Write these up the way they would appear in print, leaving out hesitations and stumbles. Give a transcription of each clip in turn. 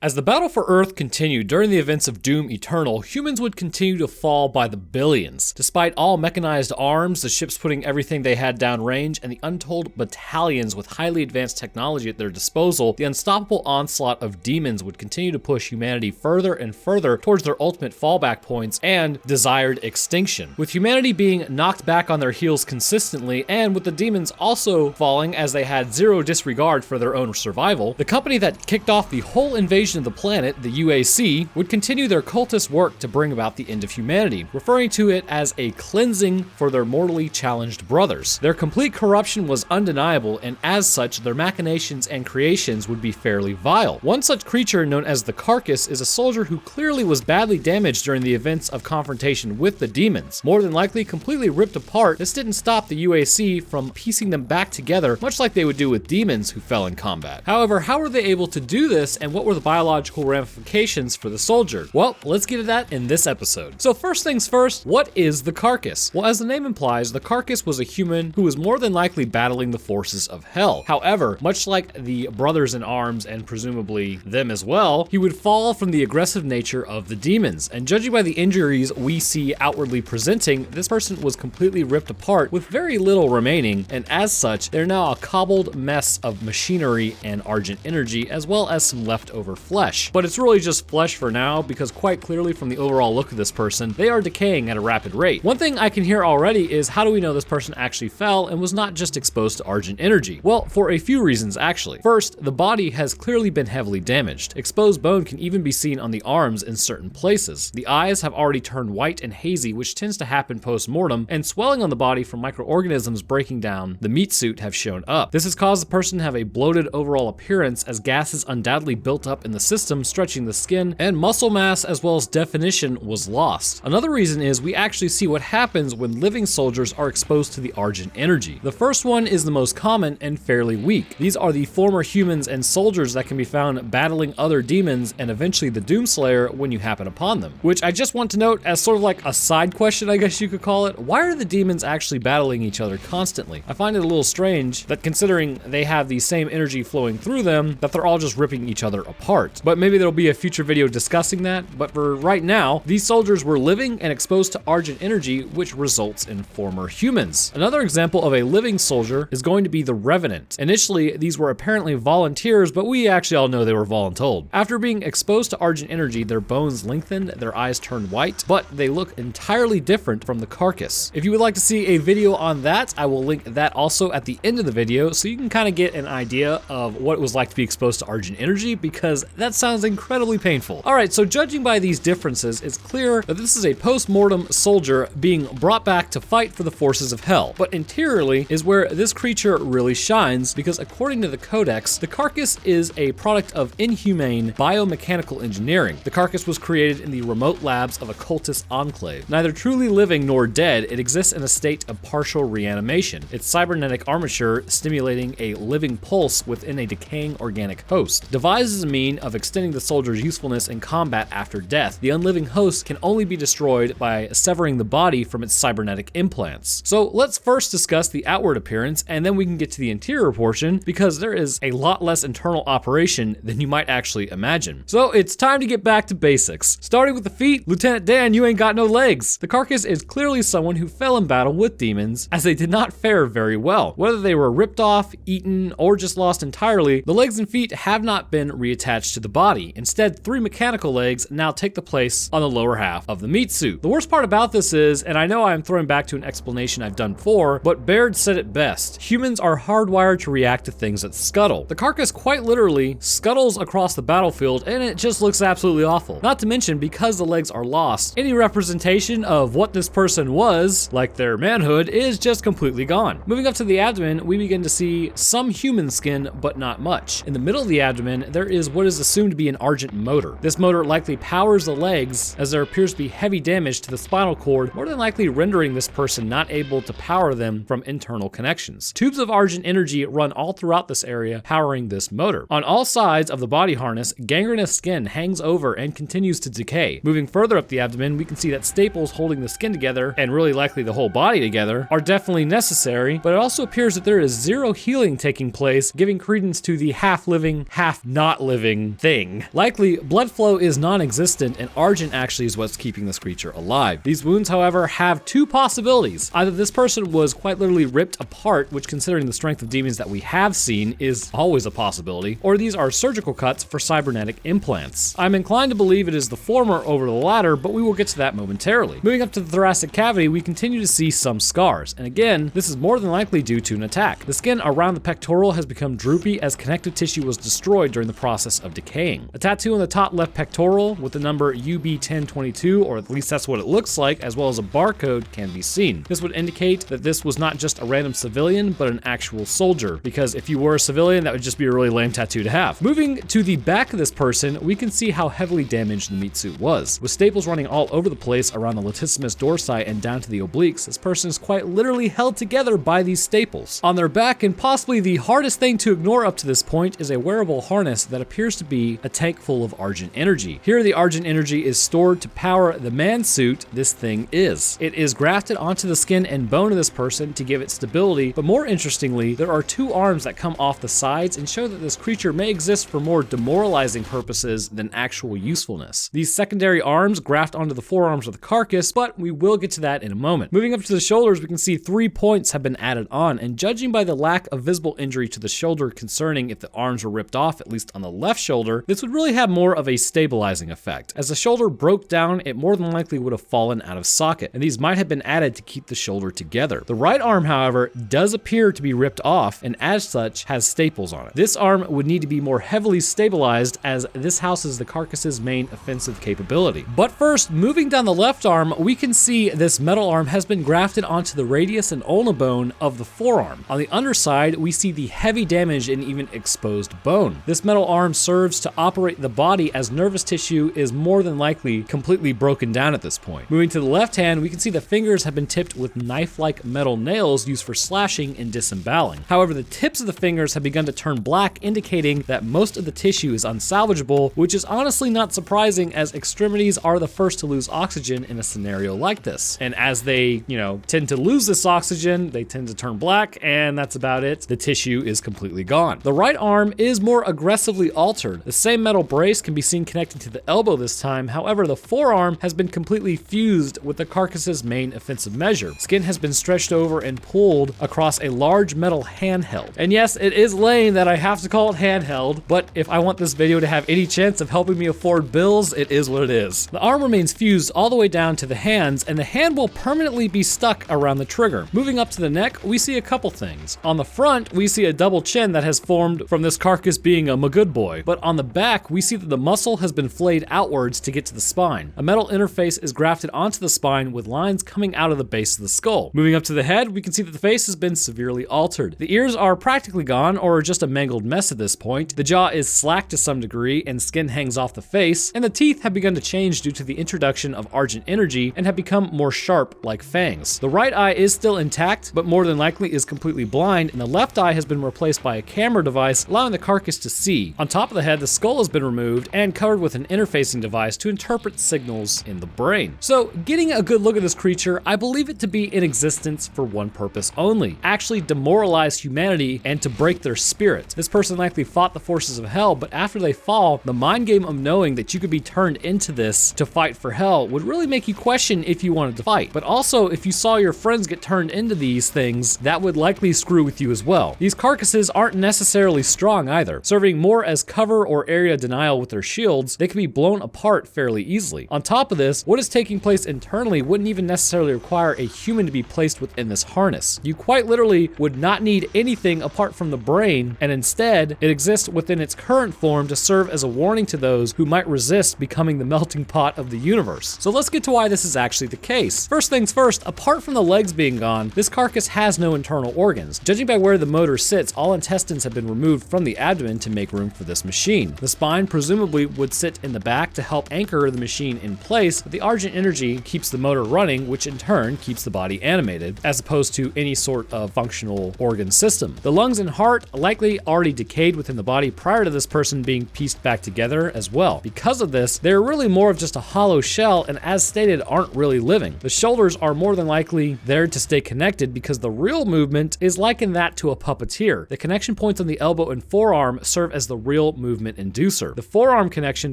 As the battle for Earth continued during the events of Doom Eternal, humans would continue to fall by the billions. Despite all mechanized arms, the ships putting everything they had downrange, and the untold battalions with highly advanced technology at their disposal, the unstoppable onslaught of demons would continue to push humanity further and further towards their ultimate fallback points and desired extinction. With humanity being knocked back on their heels consistently, and with the demons also falling as they had zero disregard for their own survival, the company that kicked off the whole invasion of the planet, the UAC, would continue their cultist work to bring about the end of humanity, referring to it as a cleansing for their mortally challenged brothers. Their complete corruption was undeniable, and as such, their machinations and creations would be fairly vile. One such creature, known as the Carcass, is a soldier who clearly was badly damaged during the events of confrontation with the demons. More than likely completely ripped apart, this didn't stop the UAC from piecing them back together, much like they would do with demons who fell in combat. However, how were they able to do this, and what were the biological ramifications for the soldier? Well, let's get to that in this episode. So first things first, what is the Carcass? Well, as the name implies, the Carcass was a human who was more than likely battling the forces of hell. However, much like the brothers in arms and presumably them as well, he would fall from the aggressive nature of the demons. And judging by the injuries we see outwardly presenting, this person was completely ripped apart with very little remaining, and as such, they're now a cobbled mess of machinery and argent energy, as well as some leftover flesh. But it's really just flesh for now, because quite clearly from the overall look of this person, they are decaying at a rapid rate. One thing I can hear already is, how do we know this person actually fell and was not just exposed to argent energy? Well, for a few reasons actually. First, the body has clearly been heavily damaged. Exposed bone can even be seen on the arms in certain places. The eyes have already turned white and hazy, which tends to happen post-mortem, and swelling on the body from microorganisms breaking down the meat suit have shown up. This has caused the person to have a bloated overall appearance, as gases undoubtedly built up in the system, stretching the skin, and muscle mass as well as definition was lost. Another reason is we actually see what happens when living soldiers are exposed to the argent energy. The first one is the most common and fairly weak. These are the former humans and soldiers that can be found battling other demons and eventually the Doomslayer when you happen upon them. Which I just want to note as sort of like a side question, I guess you could call it. Why are the demons actually battling each other constantly? I find it a little strange that considering they have the same energy flowing through them, that they're all just ripping each other apart. But maybe there'll be a future video discussing that. But for right now, these soldiers were living and exposed to argent energy, which results in former humans. Another example of a living soldier is going to be the Revenant. Initially, these were apparently volunteers, but we actually all know they were voluntold. After being exposed to argent energy, their bones lengthened, their eyes turned white, but they look entirely different from the Carcass. If you would like to see a video on that, I will link that also at the end of the video, so you can kind of get an idea of what it was like to be exposed to argent energy, because that sounds incredibly painful. Alright, so judging by these differences, it's clear that this is a post-mortem soldier being brought back to fight for the forces of hell. But interiorly is where this creature really shines, because according to the Codex, the Carcass is a product of inhumane biomechanical engineering. The Carcass was created in the remote labs of a cultist enclave. Neither truly living nor dead, it exists in a state of partial reanimation, its cybernetic armature stimulating a living pulse within a decaying organic host. Devised as a mean of extending the soldier's usefulness in combat after death, the unliving host can only be destroyed by severing the body from its cybernetic implants. So let's first discuss the outward appearance, and then we can get to the interior portion, because there is a lot less internal operation than you might actually imagine. So it's time to get back to basics. Starting with the feet, Lieutenant Dan, you ain't got no legs. The Carcass is clearly someone who fell in battle with demons, as they did not fare very well. Whether they were ripped off, eaten, or just lost entirely, the legs and feet have not been reattached to the body. Instead, 3 mechanical legs now take the place on the lower half of the meat suit. The worst part about this is, and I know I am throwing back to an explanation I've done before, but Baird said it best: humans are hardwired to react to things that scuttle. The Carcass quite literally scuttles across the battlefield, and it just looks absolutely awful. Not to mention, because the legs are lost, any representation of what this person was, like their manhood, is just completely gone. Moving up to the abdomen, we begin to see some human skin, but not much. In the middle of the abdomen, there is what is assumed to be an argent motor. This motor likely powers the legs, as there appears to be heavy damage to the spinal cord, more than likely rendering this person not able to power them from internal connections. Tubes of argent energy run all throughout this area, powering this motor. On all sides of the body harness, gangrenous skin hangs over and continues to decay. Moving further up the abdomen, we can see that staples holding the skin together, and really likely the whole body together, are definitely necessary, but it also appears that there is zero healing taking place, giving credence to the half-living, half-not-living argent thing. Likely, blood flow is non-existent and argent actually is what's keeping this creature alive. These wounds, however, have two possibilities. Either this person was quite literally ripped apart, which considering the strength of demons that we have seen is always a possibility, or these are surgical cuts for cybernetic implants. I'm inclined to believe it is the former over the latter, but we will get to that momentarily. Moving up to the thoracic cavity, we continue to see some scars, and again, this is more than likely due to an attack. The skin around the pectoral has become droopy as connective tissue was destroyed during the process of decaying. A tattoo on the top left pectoral with the number UB1022, or at least that's what it looks like, as well as a barcode can be seen. This would indicate that this was not just a random civilian, but an actual soldier, because if you were a civilian, that would just be a really lame tattoo to have. Moving to the back of this person, we can see how heavily damaged the meat suit was. With staples running all over the place around the latissimus dorsi and down to the obliques, this person is quite literally held together by these staples. On their back, and possibly the hardest thing to ignore up to this point, is a wearable harness that appears to be a tank full of argent energy. Here, the argent energy is stored to power the man suit this thing is. It is grafted onto the skin and bone of this person to give it stability, but more interestingly, there are two arms that come off the sides and show that this creature may exist for more demoralizing purposes than actual usefulness. These secondary arms graft onto the forearms of the carcass, but we will get to that in a moment. Moving up to the shoulders, we can see 3 points have been added on, and judging by the lack of visible injury to the shoulder concerning if the arms were ripped off, at least on the left shoulder, this would really have more of a stabilizing effect. As the shoulder broke down, it more than likely would have fallen out of socket, and these might have been added to keep the shoulder together. The right arm, however, does appear to be ripped off, and as such has staples on it. This arm would need to be more heavily stabilized, as this houses the carcass's main offensive capability. But first, moving down the left arm, we can see this metal arm has been grafted onto the radius and ulna bone of the forearm. On the underside, we see the heavy damage and even exposed bone. This metal arm serves to operate the body, as nervous tissue is more than likely completely broken down at this point. Moving to the left hand, we can see the fingers have been tipped with knife-like metal nails used for slashing and disemboweling. However, the tips of the fingers have begun to turn black, indicating that most of the tissue is unsalvageable, which is honestly not surprising, as extremities are the first to lose oxygen in a scenario like this. And as they, tend to lose this oxygen, they tend to turn black, and that's about it. The tissue is completely gone. The right arm is more aggressively altered. The same metal brace can be seen connected to the elbow this time. However, the forearm has been completely fused with the carcass's main offensive measure. Skin has been stretched over and pulled across a large metal handheld. And yes, it is lame that I have to call it handheld, but if I want this video to have any chance of helping me afford bills, it is what it is. The arm remains fused all the way down to the hands, and the hand will permanently be stuck around the trigger. Moving up to the neck, we see a couple things. On the front, we see a double chin that has formed from this carcass being a good boy, but on the back, we see that the muscle has been flayed outwards to get to the spine. A metal interface is grafted onto the spine with lines coming out of the base of the skull. Moving up to the head, we can see that the face has been severely altered. The ears are practically gone, or just a mangled mess at this point. The jaw is slack to some degree, and skin hangs off the face, and the teeth have begun to change due to the introduction of argent energy and have become more sharp like fangs. The right eye is still intact, but more than likely is completely blind, and the left eye has been replaced by a camera device, allowing the carcass to see. On top of the head, the skull has been removed and covered with an interfacing device to interpret signals in the brain. So, getting a good look at this creature, I believe it to be in existence for one purpose only: actually demoralize humanity and to break their spirit. This person likely fought the forces of hell, but after they fall, the mind game of knowing that you could be turned into this to fight for hell would really make you question if you wanted to fight. But also, if you saw your friends get turned into these things, that would likely screw with you as well. These carcasses aren't necessarily strong either. Serving more as cover or area denial with their shields, they can be blown apart fairly easily. On top of this, what is taking place internally wouldn't even necessarily require a human to be placed within this harness. You quite literally would not need anything apart from the brain, and instead, it exists within its current form to serve as a warning to those who might resist becoming the melting pot of the universe. So let's get to why this is actually the case. First things first, apart from the legs being gone, this carcass has no internal organs. Judging by where the motor sits, all intestines have been removed from the abdomen to make room for this machine. The spine presumably would sit in the back to help anchor the machine in place, but the argent energy keeps the motor running, which in turn keeps the body animated, as opposed to any sort of functional organ system. The lungs and heart likely already decayed within the body prior to this person being pieced back together as well. Because of this, they're really more of just a hollow shell, and as stated, aren't really living. The shoulders are more than likely there to stay connected, because the real movement is likened that to a puppeteer. The connection points on the elbow and forearm serve as the real movement movement inducer. The forearm connection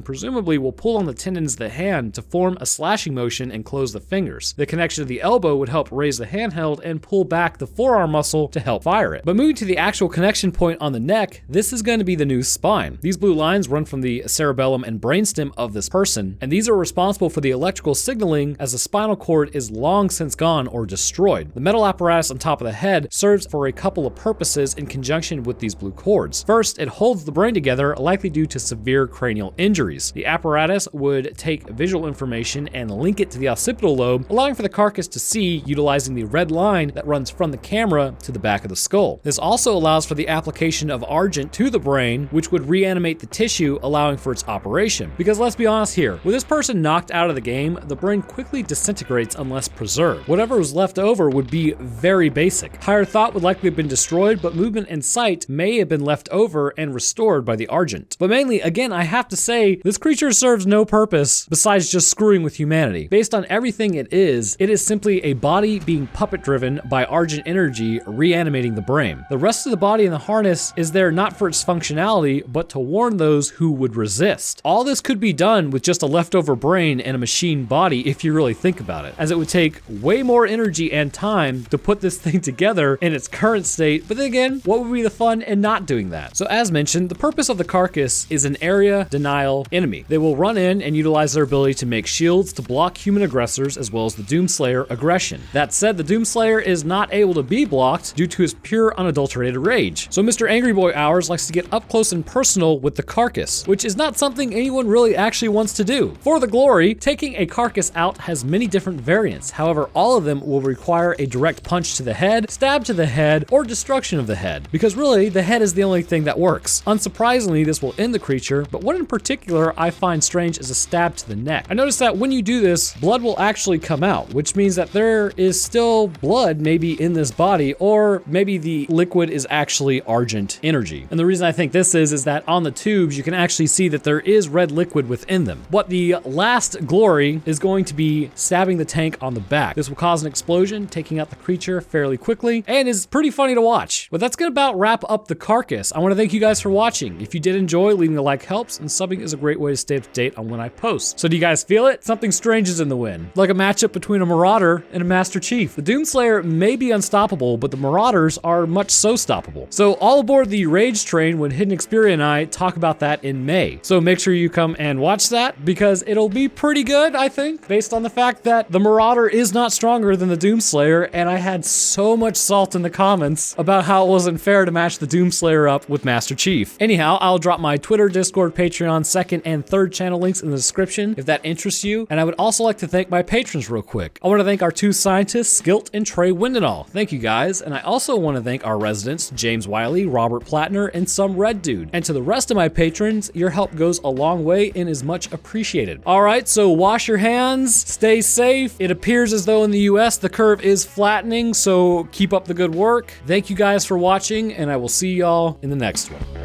presumably will pull on the tendons of the hand to form a slashing motion and close the fingers. The connection to the elbow would help raise the handheld and pull back the forearm muscle to help fire it. But moving to the actual connection point on the neck, this is going to be the new spine. These blue lines run from the cerebellum and brainstem of this person, and these are responsible for the electrical signaling as the spinal cord is long since gone or destroyed. The metal apparatus on top of the head serves for a couple of purposes in conjunction with these blue cords. First, it holds the brain together, likely due to severe cranial injuries. The apparatus would take visual information and link it to the occipital lobe, allowing for the carcass to see utilizing the red line that runs from the camera to the back of the skull. This also allows for the application of argent to the brain, which would reanimate the tissue, allowing for its operation. Because let's be honest here, with this person knocked out of the game, the brain quickly disintegrates unless preserved. Whatever was left over would be very basic. Higher thought would likely have been destroyed, but movement and sight may have been left over and restored by the argent. But mainly, again, I have to say, this creature serves no purpose besides just screwing with humanity. Based on everything it is simply a body being puppet driven by argent energy reanimating the brain. The rest of the body in the harness is there not for its functionality, but to warn those who would resist. All this could be done with just a leftover brain and a machine body if you really think about it, as it would take way more energy and time to put this thing together in its current state. But then again, what would be the fun in not doing that? So as mentioned, the purpose of the carcass is an area denial enemy. They will run in and utilize their ability to make shields to block human aggressors as well as the Doomslayer aggression. That said, the Doomslayer is not able to be blocked due to his pure unadulterated rage. So Mr. Angry Boy Hours likes to get up close and personal with the carcass, which is not something anyone really actually wants to do. For the glory, taking a carcass out has many different variants. However, all of them will require a direct punch to the head, stab to the head, or destruction of the head, because really, the head is the only thing that works. Unsurprisingly, this will end the creature, but what in particular I find strange is a stab to the neck. I noticed that when you do this, blood will actually come out, which means that there is still blood maybe in this body, or maybe the liquid is actually argent energy. And the reason I think this is that on the tubes, you can actually see that there is red liquid within them. What the last glory is going to be stabbing the tank on the back. This will cause an explosion, taking out the creature fairly quickly, and is pretty funny to watch. But that's gonna about wrap up the carcass. I wanna thank you guys for watching. If you did enjoy, leaving a like helps, and subbing is a great way to stay up to date on when I post. So do you guys feel it? Something strange is in the wind. Like a matchup between a Marauder and a Master Chief. The Doomslayer may be unstoppable, but the Marauders are much so stoppable. So all aboard the Rage train when Hidden Xperia and I talk about that in May. So make sure you come and watch that, because it'll be pretty good, I think, based on the fact that the Marauder is not stronger than the Doomslayer, and I had so much salt in the comments about how it wasn't fair to match the Doomslayer up with Master Chief. Anyhow, I'll drop my Twitter, Discord, Patreon, second and third channel links in the description if that interests you, and I would also like to thank my patrons real quick. I want to thank our two scientists, Skilt and Trey Windenall. Thank you guys, and I also want to thank our residents, James Wiley, Robert Plattner, and Some Red Dude. And to the rest of my patrons, your help goes a long way and is much appreciated. Alright, so wash your hands, stay safe. It appears as though in the US the curve is flattening, so keep up the good work. Thank you guys for watching, and I will see y'all in the next one.